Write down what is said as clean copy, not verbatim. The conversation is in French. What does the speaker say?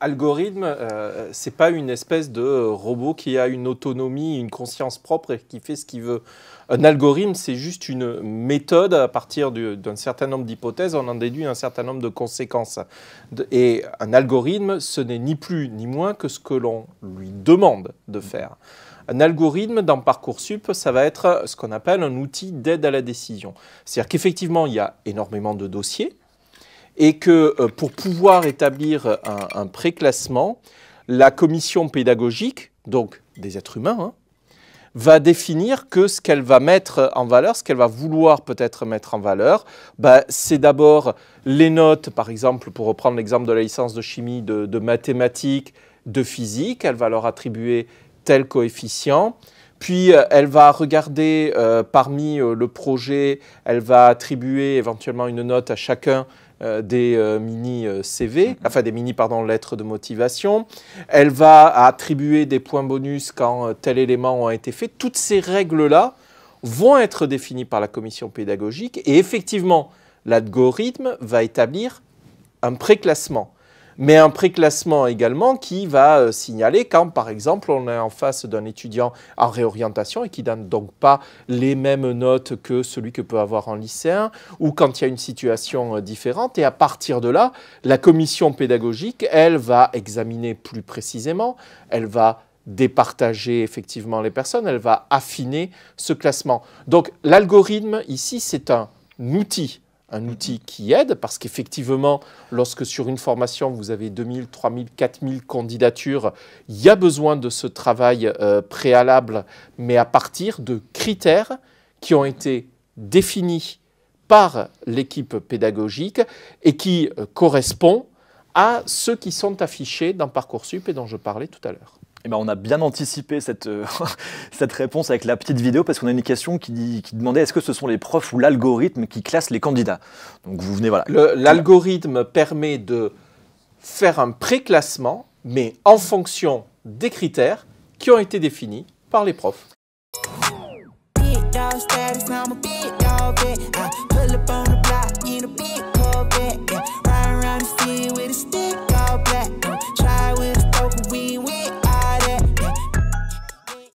algorithme, c'est pas une espèce de robot qui a une autonomie, une conscience propre et qui fait ce qu'il veut. Un algorithme, c'est juste une méthode à partir d'un certain nombre d'hypothèses, on en déduit un certain nombre de conséquences. Et un algorithme, ce n'est ni plus ni moins que ce que l'on lui demande de faire. Un algorithme dans Parcoursup, ça va être ce qu'on appelle un outil d'aide à la décision. C'est-à-dire qu'effectivement, il y a énormément de dossiers et que pour pouvoir établir un préclassement, la commission pédagogique, donc des êtres humains, hein, va définir que ce qu'elle va mettre en valeur, ce qu'elle va vouloir peut-être mettre en valeur, c'est d'abord les notes, par exemple, pour reprendre l'exemple de la licence de chimie, de mathématiques, de physique, elle va leur attribuer tel coefficient. Puis, elle va regarder parmi le projet, elle va attribuer éventuellement une note à chacun des mini-CV, enfin des lettres de motivation. Elle va attribuer des points bonus quand tel élément a été fait. Toutes ces règles-là vont être définies par la commission pédagogique et effectivement, l'algorithme va établir un préclassement. Mais un préclassement également qui va signaler quand, par exemple, on est en face d'un étudiant en réorientation et qui ne donne donc pas les mêmes notes que celui que peut avoir un lycéen, ou quand il y a une situation différente. Et à partir de là, la commission pédagogique, elle va examiner plus précisément, elle va départager effectivement les personnes, elle va affiner ce classement. Donc l'algorithme, ici, c'est un outil qui aide, parce qu'effectivement, lorsque sur une formation, vous avez 2000, 3000, 4000 candidatures, il y a besoin de ce travail préalable, mais à partir de critères qui ont été définis par l'équipe pédagogique et qui correspondent à ceux qui sont affichés dans Parcoursup et dont je parlais tout à l'heure. Eh ben, on a bien anticipé cette réponse avec la petite vidéo parce qu'on a une question qui demandait est-ce que ce sont les profs ou l'algorithme qui classe les candidats. Donc vous venez, voilà. L'algorithme permet de faire un préclassement, mais en fonction des critères qui ont été définis par les profs.